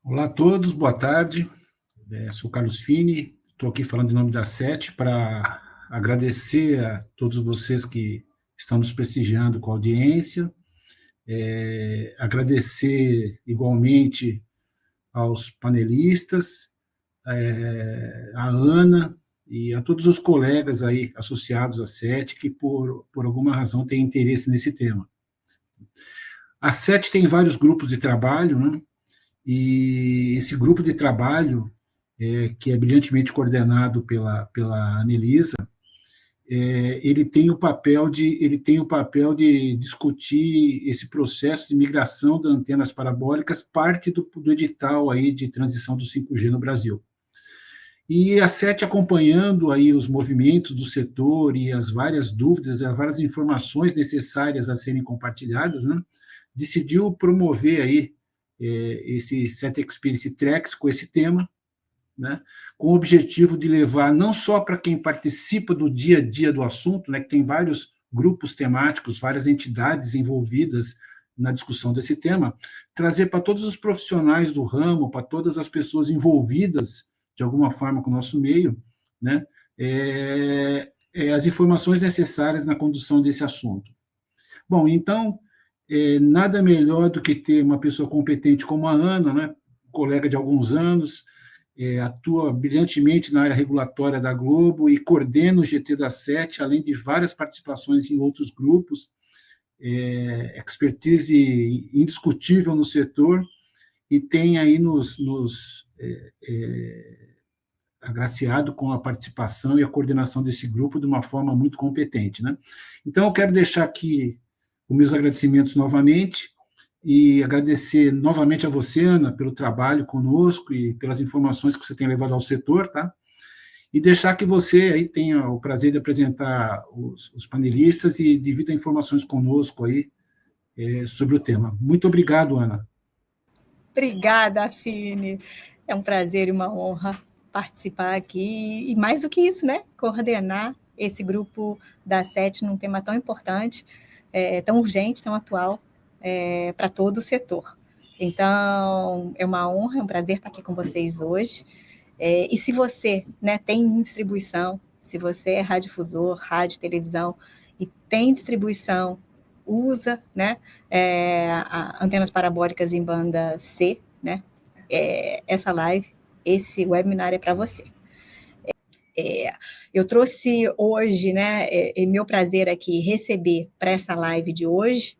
Olá a todos, boa tarde. Sou Carlos Fini, estou aqui falando em nome da SET para agradecer a todos vocês que estão nos prestigiando com a audiência, agradecer igualmente aos panelistas, a Ana e a todos os colegas aí associados à SET que por alguma razão têm interesse nesse tema. A SET tem vários grupos de trabalho, né? E esse grupo de trabalho, que é brilhantemente coordenado pela Anelisa, ele tem o papel de discutir esse processo de migração de antenas parabólicas, parte do edital aí de transição do 5G no Brasil. E a SET, acompanhando aí os movimentos do setor e as várias dúvidas, as várias informações necessárias a serem compartilhadas, né, decidiu promover aí esse SET Experience Tracks com esse tema, né, com o objetivo de levar não só para quem participa do dia a dia do assunto, né, que tem vários grupos temáticos, várias entidades envolvidas na discussão desse tema, trazer para todos os profissionais do ramo, para todas as pessoas envolvidas de alguma forma com o nosso meio, né, as informações necessárias na condução desse assunto. Bom, então, nada melhor do que ter uma pessoa competente como a Ana, né, colega de alguns anos, atua brilhantemente na área regulatória da Globo e coordena o GT da SET, além de várias participações em outros grupos, expertise indiscutível no setor, e tem aí nos agraciado com a participação e a coordenação desse grupo de uma forma muito competente, né? Então, eu quero deixar aqui os meus agradecimentos novamente e agradecer novamente a você, Ana, pelo trabalho conosco e pelas informações que você tem levado ao setor, tá? E deixar que você aí tenha o prazer de apresentar os panelistas e divida informações conosco aí sobre o tema. Muito obrigado, Ana. Obrigada, Fini. É um prazer e uma honra participar aqui e, mais do que isso, né, coordenar esse grupo da SET num tema tão importante, tão urgente, tão atual para todo o setor. Então, é uma honra, é um prazer estar aqui com vocês hoje. E se você, né, tem distribuição, se você é radiodifusor, rádio, televisão, e tem distribuição, usa, né, antenas parabólicas em banda C, né, essa live, esse webinar é para você. Eu trouxe hoje, né, é meu prazer aqui receber para essa live de hoje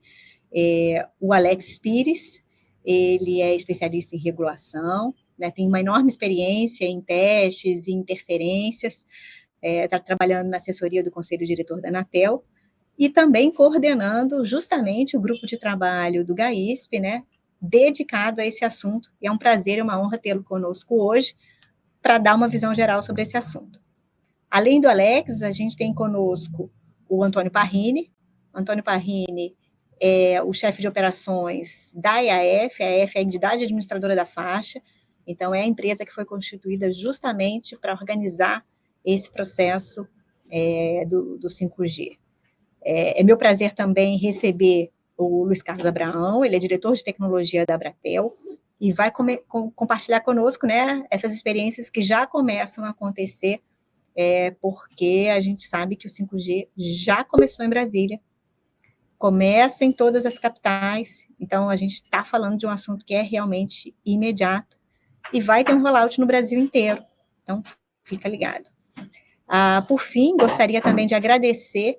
o Alex Pires. Ele é especialista em regulação, né, tem uma enorme experiência em testes e interferências, está trabalhando na assessoria do Conselho Diretor da Anatel e também coordenando justamente o grupo de trabalho do GAISP, né, dedicado a esse assunto. E é um prazer e uma honra tê-lo conosco hoje para dar uma visão geral sobre esse assunto. Além do Alex, a gente tem conosco o Antônio Parrini. Antônio Parrini é o chefe de operações da IAF. A IAF é a entidade administradora da faixa, então é a empresa que foi constituída justamente para organizar esse processo do 5G. É meu prazer também receber o Luiz Carlos Abraão, ele é diretor de tecnologia da Abratel, e vai compartilhar conosco, né, essas experiências que já começam a acontecer, porque a gente sabe que o 5G já começou em Brasília, começa em todas as capitais, então a gente está falando de um assunto que é realmente imediato, e vai ter um rollout no Brasil inteiro, então fica ligado. Por fim, gostaria também de agradecer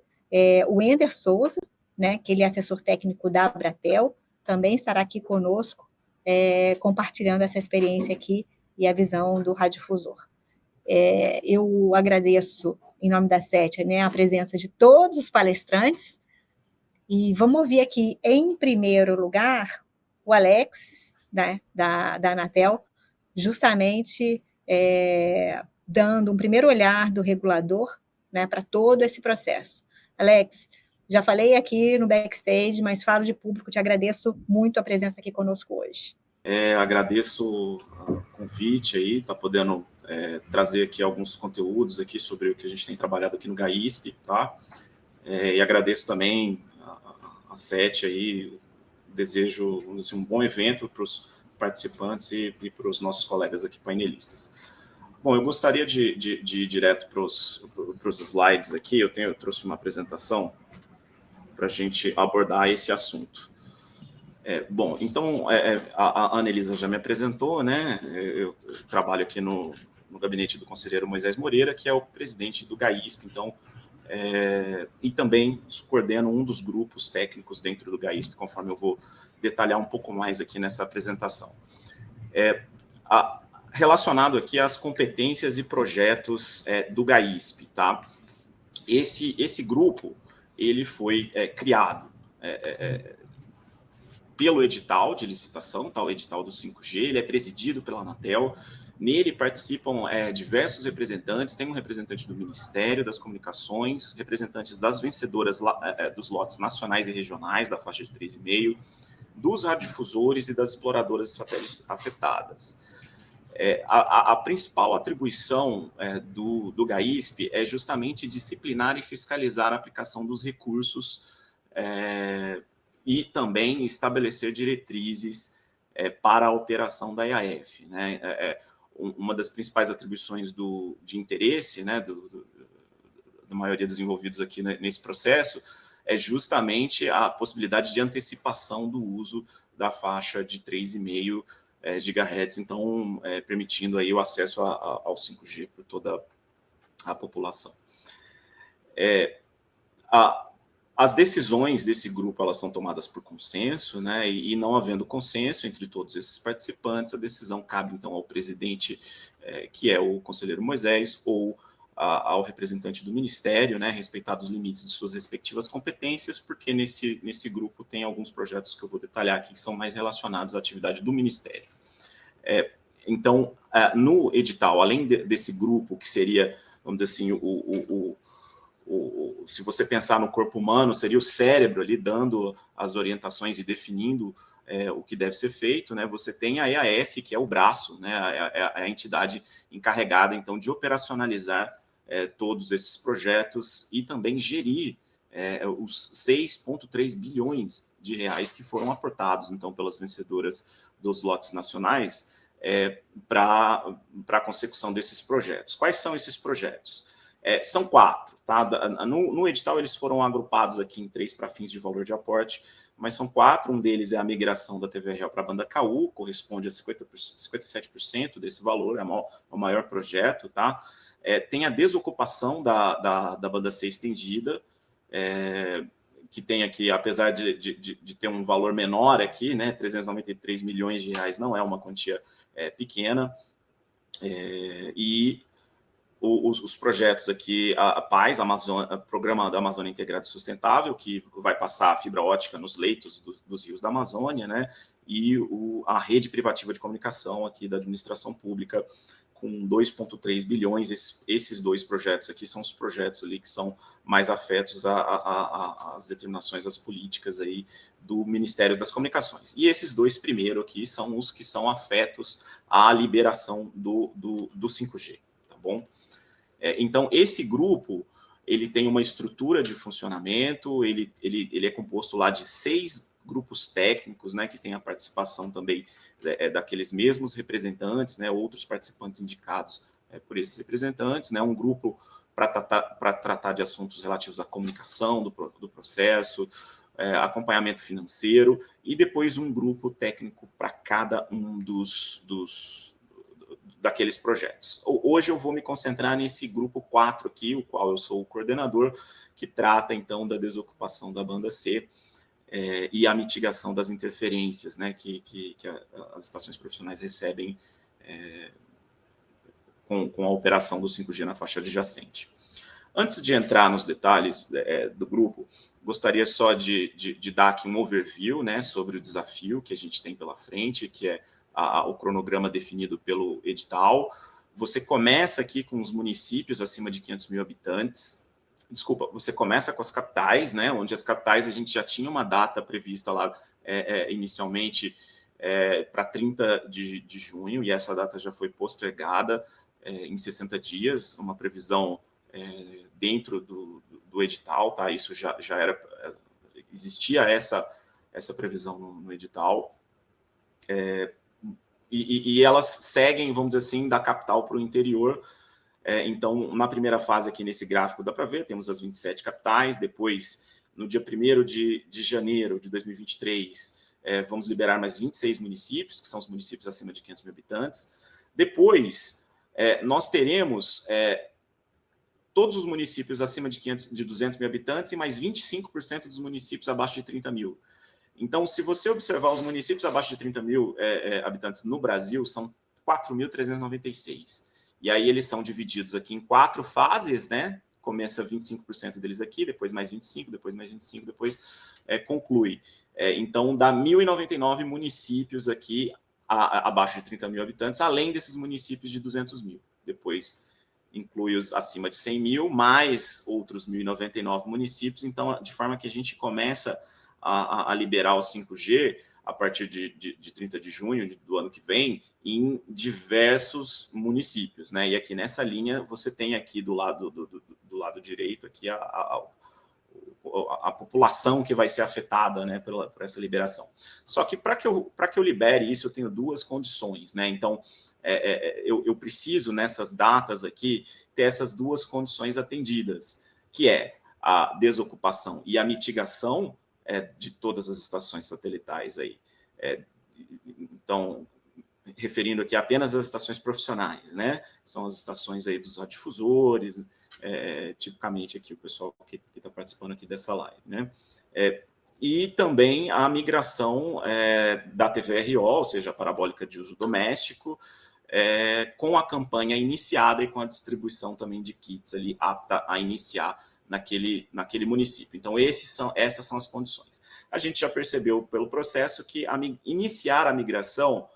o Ender Souza, né, que ele é assessor técnico da Abratel, também estará aqui conosco, compartilhando essa experiência aqui e a visão do radiodifusor. Eu agradeço, em nome da SET, né, a presença de todos os palestrantes, e vamos ouvir aqui, em primeiro lugar, o Alex, né, da Anatel, justamente dando um primeiro olhar do regulador, né, para todo esse processo. Alex, já falei aqui no backstage, mas falo de público, te agradeço muito a presença aqui conosco hoje. Agradeço o convite aí, tá podendo trazer aqui alguns conteúdos aqui sobre o que a gente tem trabalhado aqui no GAISP, tá? E agradeço também a SET aí, desejo, vamos dizer, um bom evento participantes e para os nossos colegas aqui painelistas. Bom, eu gostaria de ir direto para os slides aqui. Eu trouxe uma apresentação para a gente abordar esse assunto. Bom, então, a Anelisa já me apresentou, né? Eu trabalho aqui no gabinete do conselheiro Moisés Moreira, que é o presidente do GAISP, então, e também coordeno um dos grupos técnicos dentro do GAISP, conforme eu vou detalhar um pouco mais aqui nessa apresentação. Relacionado aqui às competências e projetos do GAISP, tá? Esse grupo, ele foi criado pelo edital de licitação, tá? O edital do 5G, ele é presidido pela Anatel. Nele participam diversos representantes, tem um representante do Ministério das Comunicações, representantes das vencedoras dos lotes nacionais e regionais da faixa de 3,5, dos radiodifusores e das exploradoras de satélites afetadas. A principal atribuição do GAISP é justamente disciplinar e fiscalizar a aplicação dos recursos e também estabelecer diretrizes para a operação da EAF, né? Uma das principais atribuições de interesse, né, da maioria dos envolvidos aqui nesse processo é justamente a possibilidade de antecipação do uso da faixa de 3,5 GHz, então permitindo aí o acesso ao 5G por toda a população. As decisões desse grupo elas são tomadas por consenso, né? E não havendo consenso entre todos esses participantes, a decisão cabe então ao presidente, que é o conselheiro Moisés, ou ao representante do Ministério, né? Respeitados os limites de suas respectivas competências, porque nesse grupo tem alguns projetos que eu vou detalhar aqui que são mais relacionados à atividade do Ministério. Então, no edital, além desse grupo, que seria, vamos dizer assim, se você pensar no corpo humano, seria o cérebro ali dando as orientações e definindo o que deve ser feito, né? Você tem a EAF, que é o braço, né? A entidade encarregada, então, de operacionalizar todos esses projetos e também gerir os 6,3 bilhões de reais que foram aportados, então, pelas vencedoras dos lotes nacionais para a consecução desses projetos. Quais são esses projetos? São 4, tá? No edital eles foram agrupados aqui em 3 para fins de valor de aporte, mas são 4, um deles é a migração da TV Real para a banda KU, corresponde a 57% desse valor, é o maior projeto, tá? Tem a desocupação da banda C estendida, que tem aqui, apesar de ter um valor menor aqui, né, 393 milhões de reais não é uma quantia pequena, e os projetos aqui, a PAIS, Programa da Amazônia Integrada e Sustentável, que vai passar a fibra ótica nos leitos dos rios da Amazônia, né, e a rede privativa de comunicação aqui da administração pública, com 2,3 bilhões, esses 2 projetos aqui são os projetos ali que são mais afetos às determinações, às políticas aí do Ministério das Comunicações. E esses 2 primeiros aqui são os que são afetos à liberação do 5G, tá bom? Então, esse grupo, ele tem uma estrutura de funcionamento, ele é composto lá de 6 grupos técnicos, né, que tem a participação também daqueles mesmos representantes, né, outros participantes indicados por esses representantes, né, um grupo para tratar de assuntos relativos à comunicação do processo, acompanhamento financeiro, e depois um grupo técnico para cada um daqueles projetos. Hoje eu vou me concentrar nesse grupo 4 aqui, o qual eu sou o coordenador, que trata, então, da desocupação da banda C e a mitigação das interferências, né, que as estações profissionais recebem com a operação do 5G na faixa adjacente. Antes de entrar nos detalhes do grupo, gostaria só de dar aqui um overview, né, sobre o desafio que a gente tem pela frente, que é o cronograma definido pelo edital. Você começa aqui com os municípios acima de 500 mil habitantes. Desculpa, você começa com as capitais, né, onde as capitais a gente já tinha uma data prevista lá inicialmente para 30 de junho, e essa data já foi postergada em 60 dias, uma previsão dentro do edital, tá? Isso já era, existia essa previsão no edital. e elas seguem, vamos dizer assim, da capital para o interior. Então, na primeira fase aqui nesse gráfico dá para ver, temos as 27 capitais, depois, no dia 1º de janeiro de 2023, vamos liberar mais 26 municípios, que são os municípios acima de 500 mil habitantes. Depois, nós teremos todos os municípios acima de 200 mil habitantes e mais 25% dos municípios abaixo de 30 mil. Então, se você observar os municípios abaixo de 30 mil habitantes no Brasil, são 4.396. E aí eles são divididos aqui em 4 fases, né? Começa 25% deles aqui, depois mais 25, depois mais 25, depois conclui. Então, dá 1.099 municípios aqui abaixo de 30 mil habitantes, além desses municípios de 200 mil. Depois inclui os acima de 100 mil, mais outros 1.099 municípios. Então, de forma que a gente começa a liberar o 5G a partir de 30 de junho do ano que vem, em diversos municípios, né? E aqui nessa linha, você tem aqui do lado direito aqui a população que vai ser afetada, né, por essa liberação. Só que para que eu libere isso, eu tenho 2 condições, né? Então, eu preciso, nessas datas aqui, ter essas 2 condições atendidas, que é a desocupação e a mitigação de todas as estações satelitais aí. Então, referindo aqui apenas às estações profissionais, né? São as estações aí dos radiodifusores, tipicamente aqui o pessoal que está participando aqui dessa live, né? E também a migração da TVRO, ou seja, a parabólica de uso doméstico, com a campanha iniciada e com a distribuição também de kits ali apta a iniciar naquele município. Então, essas são as condições. A gente já percebeu pelo processo que iniciar a migração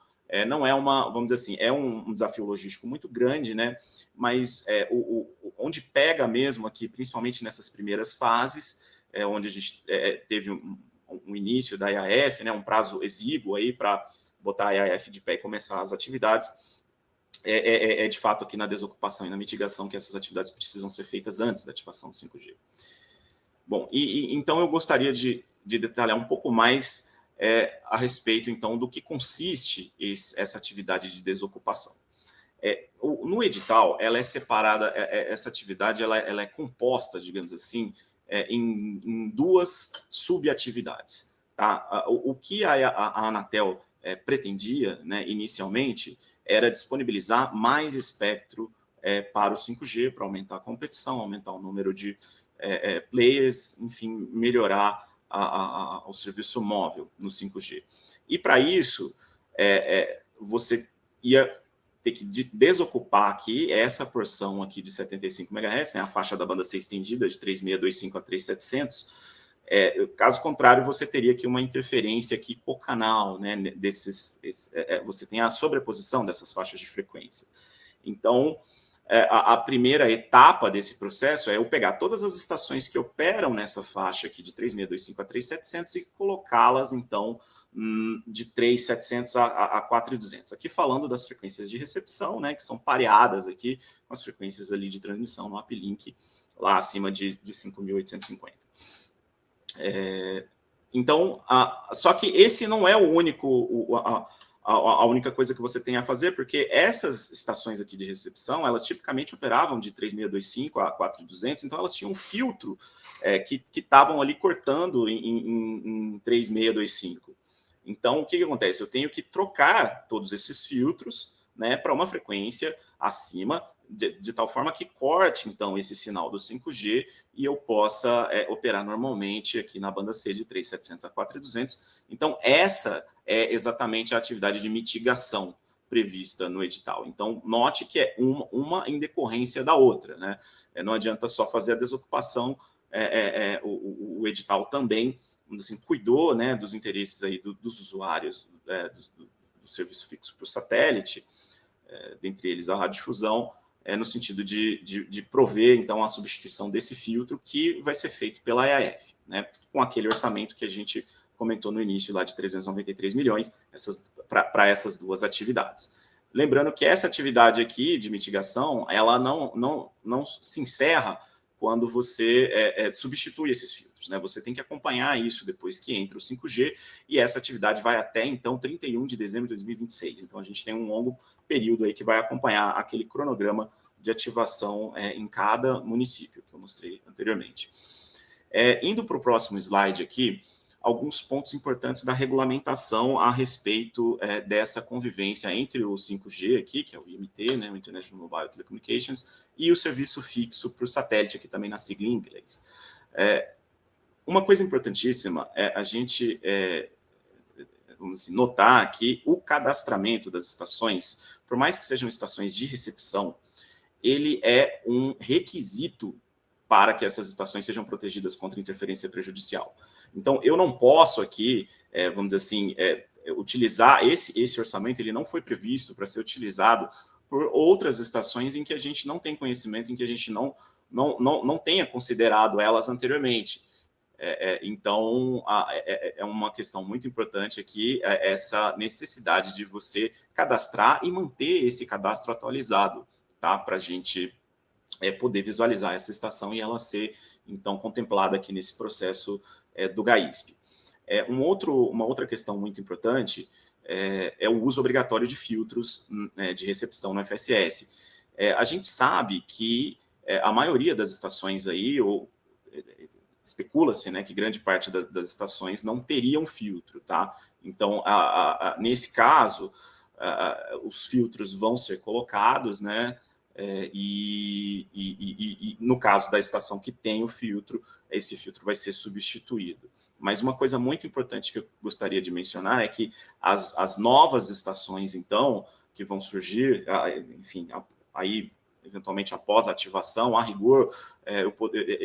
não é vamos dizer assim, é um desafio logístico muito grande, né? Mas onde pega mesmo aqui, principalmente nessas primeiras fases, onde a gente teve um início da IAF, né? Um prazo exíguo aí para botar a IAF de pé e começar as atividades, de fato aqui na desocupação e na mitigação que essas atividades precisam ser feitas antes da ativação do 5G. Bom, então eu gostaria de detalhar um pouco mais a respeito, então, do que consiste essa atividade de desocupação. No edital, ela é separada, essa atividade ela é composta, digamos assim, em 2 subatividades. Tá? O que a Anatel pretendia, né, inicialmente, era disponibilizar mais espectro para o 5G, para aumentar a competição, aumentar o número de players, enfim, melhorar o serviço móvel no 5G. E para isso, você ia ter que desocupar aqui essa porção aqui de 75 MHz, né, a faixa da banda C estendida de 3625 a 3700. Caso contrário, você teria aqui uma interferência aqui co-canal, né, você tem a sobreposição dessas faixas de frequência. Então, a primeira etapa desse processo é eu pegar todas as estações que operam nessa faixa aqui de 3625 a 3700 e colocá-las, então, de 3700 a 4200. Aqui falando das frequências de recepção, né, que são pareadas aqui com as frequências ali de transmissão no uplink, lá acima de 5850. Então, só que esse não é o único, a única coisa que você tem a fazer, porque essas estações aqui de recepção, elas tipicamente operavam de 3625 a 4200, então elas tinham um filtro que estavam ali cortando em 3625. Então, o que acontece? Eu tenho que trocar todos esses filtros, né, para uma frequência acima, de tal forma que corte, então, esse sinal do 5G e eu possa operar normalmente aqui na banda C de 3700 a 4200. Então, essa é exatamente a atividade de mitigação prevista no edital. Então, note que é uma em decorrência da outra, né? Não adianta só fazer a desocupação, o edital também, assim, cuidou, né, dos interesses aí dos usuários do serviço fixo por satélite, dentre eles a radiodifusão, no sentido de prover, então, a substituição desse filtro que vai ser feito pela IAF, né, com aquele orçamento que a gente comentou no início, lá de 393 milhões, para essas 2 atividades. Lembrando que essa atividade aqui de mitigação, ela não se encerra quando você substitui esses filtros, né? Você tem que acompanhar isso depois que entra o 5G, e essa atividade vai até, então, 31 de dezembro de 2026. Então, a gente tem um longo período aí que vai acompanhar aquele cronograma de ativação em cada município, que eu mostrei anteriormente. Indo para o próximo slide aqui, alguns pontos importantes da regulamentação a respeito dessa convivência entre o 5G aqui, que é o IMT, né, o International Mobile Telecommunications, e o serviço fixo para o satélite, aqui também na sigla em inglês. Uma coisa importantíssima é a gente vamos assim, notar que o cadastramento das estações, por mais que sejam estações de recepção, ele é um requisito para que essas estações sejam protegidas contra interferência prejudicial. Então, eu não posso aqui, vamos dizer assim, utilizar esse orçamento, ele não foi previsto para ser utilizado por outras estações em que a gente não tem conhecimento, em que a gente não tenha considerado elas anteriormente. Então, é uma questão muito importante aqui, essa necessidade de você cadastrar e manter esse cadastro atualizado, tá? Para a gente poder visualizar essa estação e ela ser, então, contemplada aqui nesse processo do GAISP. Uma outra questão muito importante é o uso obrigatório de filtros de recepção no FSS. A gente sabe que a maioria das estações aí, ou especula-se, né, que grande parte das estações não teriam filtro, tá? Então, nesse caso, os filtros vão ser colocados, né? E no caso da estação que tem o filtro, esse filtro vai ser substituído. Mas uma coisa muito importante que eu gostaria de mencionar é que as novas estações, então, que vão surgir, enfim, aí, eventualmente, após a ativação, a rigor,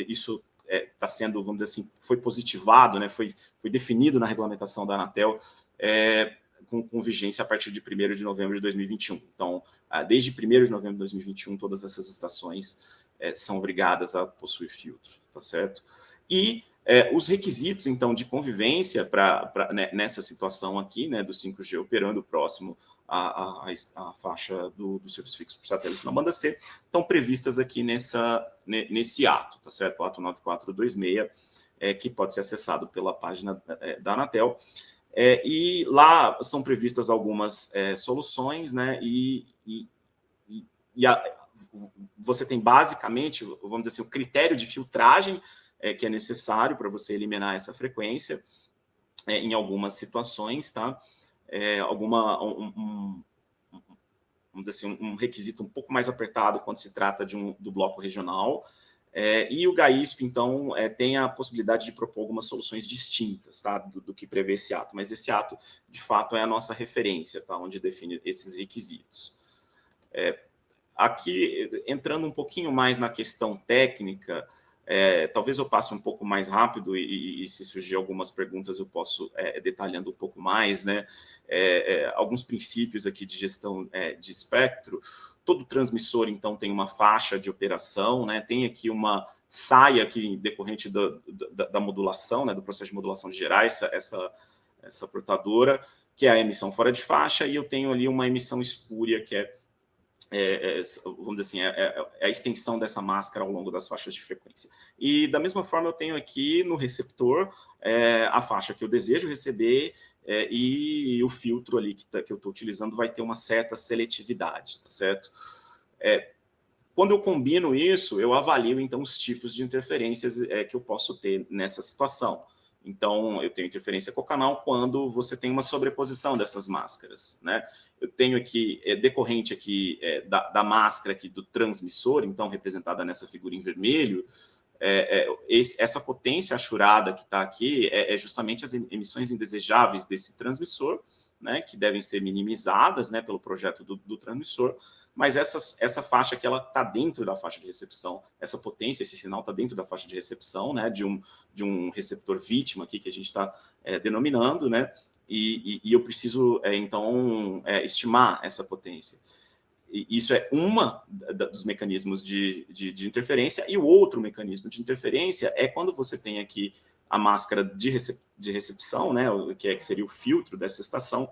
isso está sendo, vamos dizer assim, foi positivado, né, foi definido na regulamentação da Anatel, com vigência a partir de 1º de novembro de 2021. Então, desde 1º de novembro de 2021, todas essas estações são obrigadas a possuir filtro, tá certo? E os requisitos, então, de convivência nessa situação aqui, né, do 5G operando próximo à faixa do serviço fixo por satélite na banda C, estão previstas aqui nesse ato, tá certo? O ato 9426, que pode ser acessado pela página da Anatel. E lá são previstas algumas soluções, né? Você tem basicamente, vamos dizer assim, o critério de filtragem que é necessário para você eliminar essa frequência em algumas situações, tá? Vamos dizer assim, um requisito um pouco mais apertado quando se trata do bloco regional. E o GAISP, então, tem a possibilidade de propor algumas soluções distintas, tá, do que prevê esse ato, mas esse ato, de fato, é a nossa referência, tá, onde define esses requisitos. Aqui, entrando um pouquinho mais na questão técnica, talvez eu passe um pouco mais rápido e se surgir algumas perguntas eu posso detalhando um pouco mais, né? Alguns princípios aqui de gestão de espectro. Todo transmissor, então, tem uma faixa de operação, né? Tem aqui uma saia aqui decorrente da modulação, né? Do processo de modulação de gerar essa portadora, que é a emissão fora de faixa, e eu tenho ali uma emissão espúria, que vamos dizer assim, a extensão dessa máscara ao longo das faixas de frequência. E, da mesma forma, eu tenho aqui no receptor a faixa que eu desejo receber e o filtro ali que eu estou utilizando vai ter uma certa seletividade, tá certo? Quando eu combino isso, eu avalio, então, os tipos de interferências que eu posso ter nessa situação. Então, eu tenho interferência cocanal quando você tem uma sobreposição dessas máscaras, né? Eu tenho aqui, decorrente aqui da máscara aqui do transmissor, então representada nessa figura em vermelho, essa potência achurada que está aqui é justamente as emissões indesejáveis desse transmissor, né, que devem ser minimizadas, né, pelo projeto do transmissor, mas essa faixa que ela está dentro da faixa de recepção, essa potência, esse sinal está dentro da faixa de recepção, né, de um receptor vítima aqui que a gente está denominando, né, e eu preciso, então, estimar essa potência. E isso é uma dos mecanismos de interferência, e o outro mecanismo de interferência é quando você tem aqui a máscara de recepção, né, que seria o filtro dessa estação,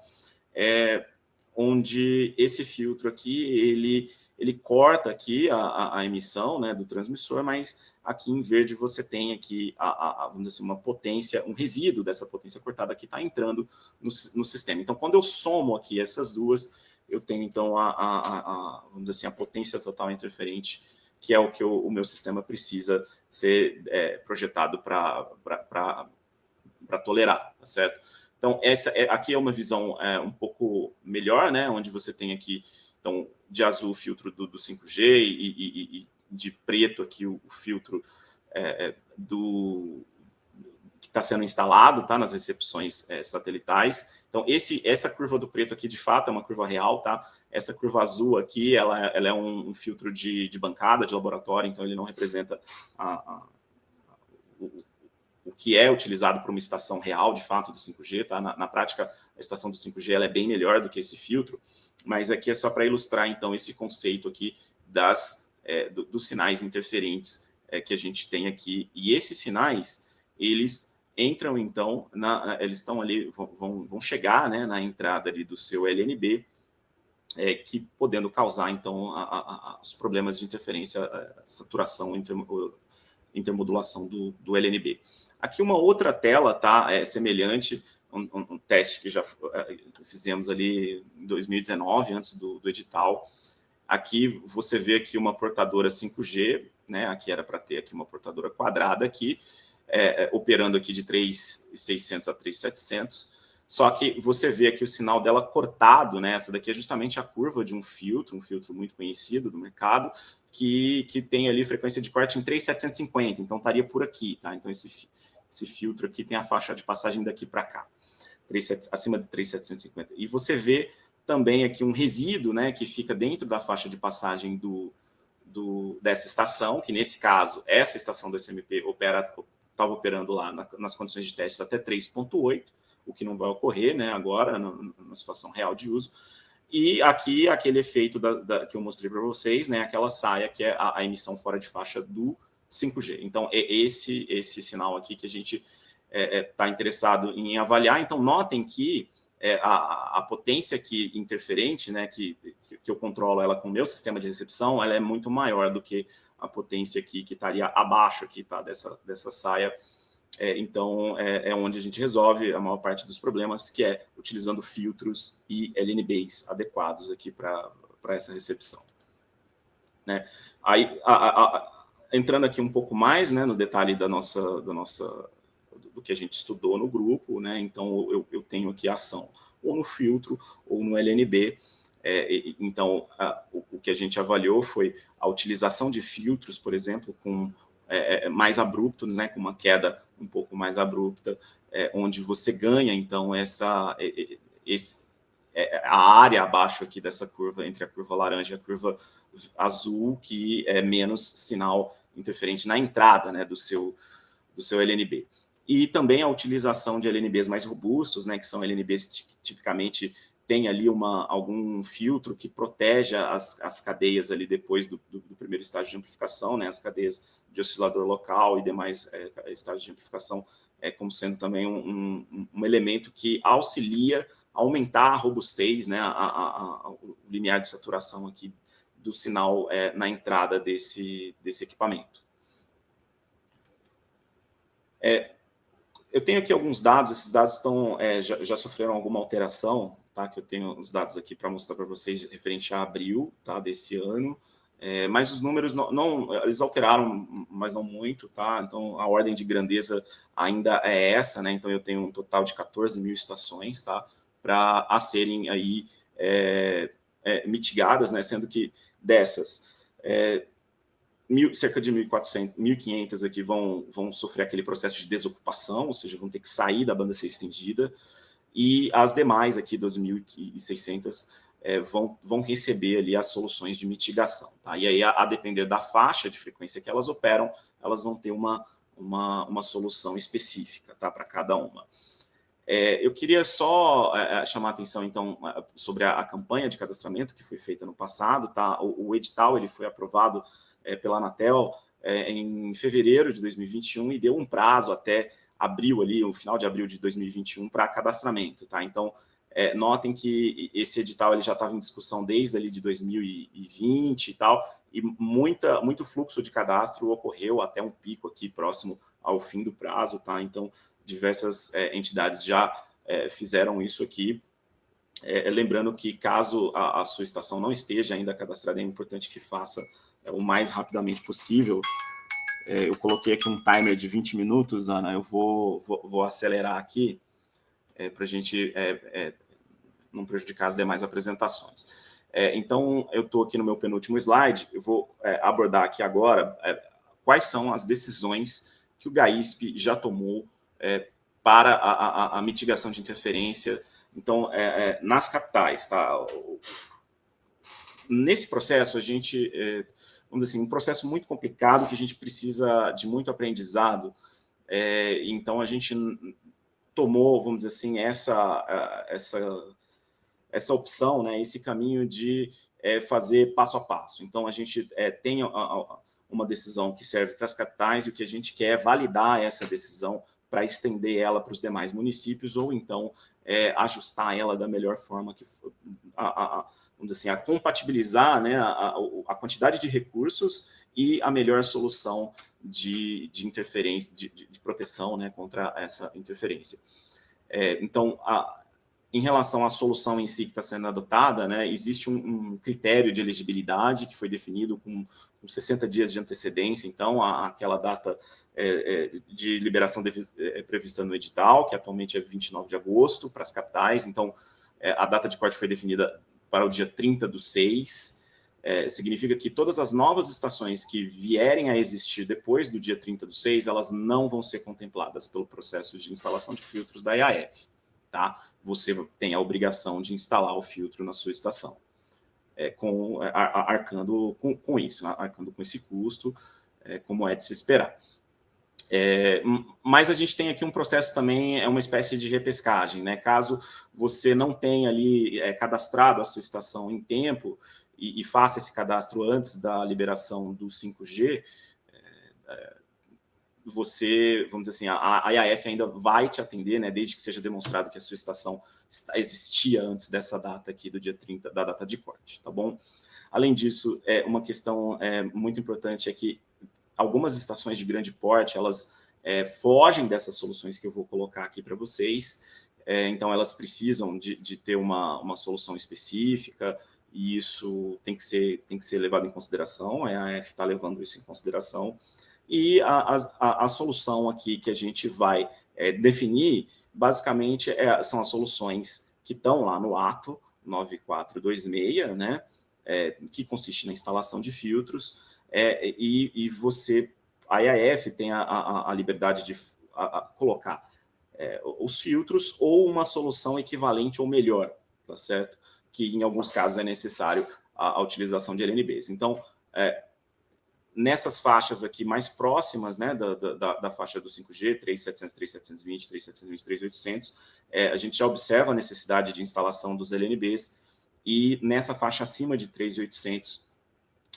onde esse filtro aqui, ele corta aqui a emissão, né, do transmissor, mas aqui em verde você tem aqui, vamos dizer assim, uma potência, um resíduo dessa potência cortada que está entrando no sistema. Então, quando eu somo aqui essas duas, eu tenho, então, vamos dizer assim, a potência total interferente, que é o que o meu sistema precisa ser projetado para tolerar, tá certo? Então, aqui é uma visão um pouco melhor, né, onde você tem aqui, então, de azul o filtro do 5G e de preto aqui o filtro que está sendo instalado, tá, nas recepções satelitais. Então, essa curva do preto aqui, de fato, é uma curva real, tá? Essa curva azul aqui, ela é um filtro de bancada, de laboratório, então ele não representa o que é utilizado para uma estação real, de fato, do 5G, tá? Na prática, a estação do 5G ela é bem melhor do que esse filtro, mas aqui é só para ilustrar, então, esse conceito aqui dos sinais interferentes que a gente tem aqui. E esses sinais, eles entram, então, eles estão ali, vão chegar, né, na entrada ali do seu LNB, que podendo causar, então, os problemas de interferência, saturação, intermodulação do LNB. Aqui uma outra tela, tá, semelhante, um teste que já fizemos ali em 2019, antes do edital. Aqui você vê aqui uma portadora 5G, né, aqui era para ter aqui uma portadora quadrada aqui, operando aqui de 3.600 a 3.700, só que você vê aqui o sinal dela cortado, né, essa daqui é justamente a curva de um filtro muito conhecido do mercado, que tem ali frequência de corte em 3.750, então estaria por aqui, tá? Então esse filtro aqui tem a faixa de passagem daqui para cá, acima de 3.750. E você vê também aqui um resíduo, né, que fica dentro da faixa de passagem dessa estação, que nesse caso, essa estação do SMP estava operando lá nas condições de testes até 3.8, o que não vai ocorrer, né, agora, na situação real de uso. E aqui, aquele efeito que eu mostrei para vocês, né, aquela saia que é a emissão fora de faixa do 5G. Então, é esse sinal aqui que a gente está interessado em avaliar. Então, notem que a potência aqui interferente, né, que eu controlo ela com o meu sistema de recepção, ela é muito maior do que a potência aqui que estaria abaixo aqui, tá, dessa saia. Então, é onde a gente resolve a maior parte dos problemas, que é utilizando filtros e LNBs adequados aqui para essa recepção. Né? Aí, entrando aqui um pouco mais, né, no detalhe do que a gente estudou no grupo, né? Então, eu tenho aqui a ação ou no filtro ou no LNB. Então, o que a gente avaliou foi a utilização de filtros, por exemplo, com mais abruptos, né, com uma queda um pouco mais abrupta, onde você ganha, então, a área abaixo aqui dessa curva, entre a curva laranja e a curva azul, que é menos sinal interferente na entrada, né, do seu LNB. E também a utilização de LNBs mais robustos, né, que são LNBs que tipicamente tem ali algum filtro que proteja as cadeias ali depois do primeiro estágio de amplificação, né, as cadeias de oscilador local e demais estágios de amplificação, como sendo também um elemento que auxilia a aumentar a robustez, né, o limiar de saturação aqui do sinal na entrada desse equipamento. Eu tenho aqui alguns dados, esses dados já sofreram alguma alteração, tá? Que eu tenho os dados aqui para mostrar para vocês referente a abril, tá, desse ano, mas os números eles alteraram, mas não muito, tá? Então a ordem de grandeza ainda é essa, né? Então eu tenho um total de 14 mil estações, tá? Para serem aí mitigadas, né? Sendo que dessas cerca de 1.400, 1.500 aqui vão sofrer aquele processo de desocupação, ou seja, vão ter que sair da banda C estendida, e as demais aqui, 2.600, vão receber ali as soluções de mitigação. Tá? E aí, a depender da faixa de frequência que elas operam, elas vão ter uma solução específica, tá, para cada uma. Eu queria só chamar a atenção, então, sobre a campanha de cadastramento que foi feita no passado. Tá? O edital ele foi aprovado pela Anatel em fevereiro de 2021 e deu um prazo até abril, ali, o final de abril de 2021, para cadastramento. Tá? Então, notem que esse edital ele já estava em discussão desde ali de 2020 e tal, e muito fluxo de cadastro ocorreu até um pico aqui próximo ao fim do prazo, tá? Então, diversas entidades já fizeram isso aqui. Lembrando que caso a sua estação não esteja ainda cadastrada, é importante que faça o mais rapidamente possível. Eu coloquei aqui um timer de 20 minutos, Ana, eu vou acelerar aqui para a gente não prejudicar as demais apresentações. Então, eu estou aqui no meu penúltimo slide, eu vou abordar aqui agora quais são as decisões que o GAISP já tomou para a mitigação de interferência, então, nas capitais. Tá? Nesse processo, a gente, vamos dizer assim, um processo muito complicado, que a gente precisa de muito aprendizado, então a gente tomou, vamos dizer assim, essa opção, né, esse caminho de fazer passo a passo. Então, a gente tem uma decisão que serve para as capitais e o que a gente quer é validar essa decisão para estender ela para os demais municípios ou, então, ajustar ela da melhor forma que for, vamos dizer assim, a compatibilizar, né, a quantidade de recursos e a melhor solução de interferência, de proteção, né, contra essa interferência. Então, em relação à solução em si que está sendo adotada, né, existe um critério de elegibilidade que foi definido com 60 dias de antecedência, então, aquela data de liberação prevista no edital, que atualmente é 29 de agosto, para as capitais, então, a data de corte foi definida para o dia 30/6, significa que todas as novas estações que vierem a existir depois do dia 30/6, elas não vão ser contempladas pelo processo de instalação de filtros da EAF. Tá? Você tem a obrigação de instalar o filtro na sua estação, arcando com isso, arcando com esse custo, como é de se esperar. Mas a gente tem aqui um processo também, uma espécie de repescagem, né? Caso você não tenha ali cadastrado a sua estação em tempo e faça esse cadastro antes da liberação do 5G, você, vamos dizer assim, a EAF ainda vai te atender, né, desde que seja demonstrado que a sua estação existia antes dessa data aqui, do dia 30, da data de corte, tá bom? Além disso, uma questão muito importante é que algumas estações de grande porte, elas fogem dessas soluções que eu vou colocar aqui para vocês, então elas precisam de ter uma solução específica, e isso tem que ser levado em consideração, a EAF está levando isso em consideração. E a solução aqui que a gente vai definir, basicamente, são as soluções que estão lá no ato 9426, né, que consiste na instalação de filtros, e a EAF tem a liberdade de colocar os filtros ou uma solução equivalente ou melhor, tá certo? Que em alguns casos é necessário a utilização de LNBs. Então, nessas faixas aqui mais próximas, né, da faixa do 5G, 3700, 3720, 3720, 3800, a gente já observa a necessidade de instalação dos LNBs, e nessa faixa acima de 3800,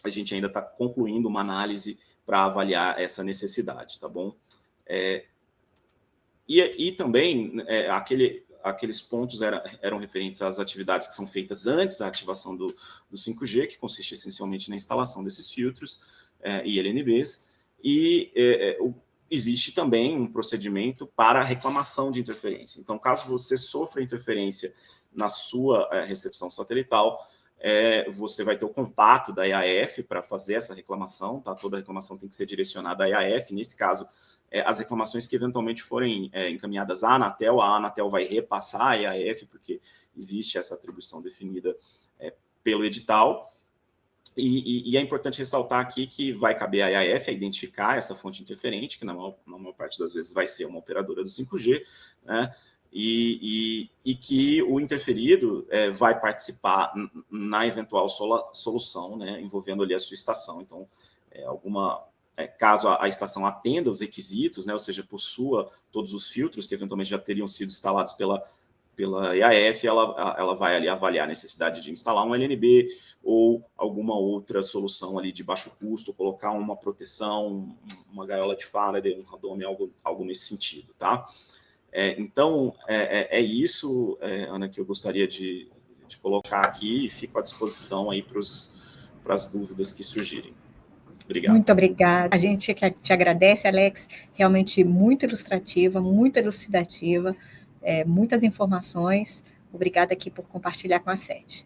a gente ainda está concluindo uma análise para avaliar essa necessidade, tá bom? E também, aqueles pontos eram referentes às atividades que são feitas antes da ativação do 5G, que consiste essencialmente na instalação desses filtros, e LNBs, e existe também um procedimento para reclamação de interferência. Então, caso você sofra interferência na sua recepção satelital, você vai ter o contato da EAF para fazer essa reclamação, tá? Toda reclamação tem que ser direcionada à EAF, nesse caso, as reclamações que eventualmente forem encaminhadas à Anatel, a Anatel vai repassar a EAF, porque existe essa atribuição definida pelo edital. E é importante ressaltar aqui que vai caber à EAF a identificar essa fonte interferente, que na maior parte das vezes vai ser uma operadora do 5G, né? E que o interferido vai participar na eventual solução, né, envolvendo ali a sua estação. Então, caso a estação atenda os requisitos, né, ou seja, possua todos os filtros que eventualmente já teriam sido instalados pela EAF, ela vai ali avaliar a necessidade de instalar um LNB ou alguma outra solução ali de baixo custo, colocar uma proteção, uma gaiola de Faraday, um radome, algo nesse sentido, tá? Então, é isso, Ana, que eu gostaria de colocar aqui, e fico à disposição aí para as dúvidas que surgirem. Obrigado. Muito obrigada. A gente te agradece, Alex, realmente muito ilustrativa, muito elucidativa, muitas informações. Obrigada aqui por compartilhar com a SET.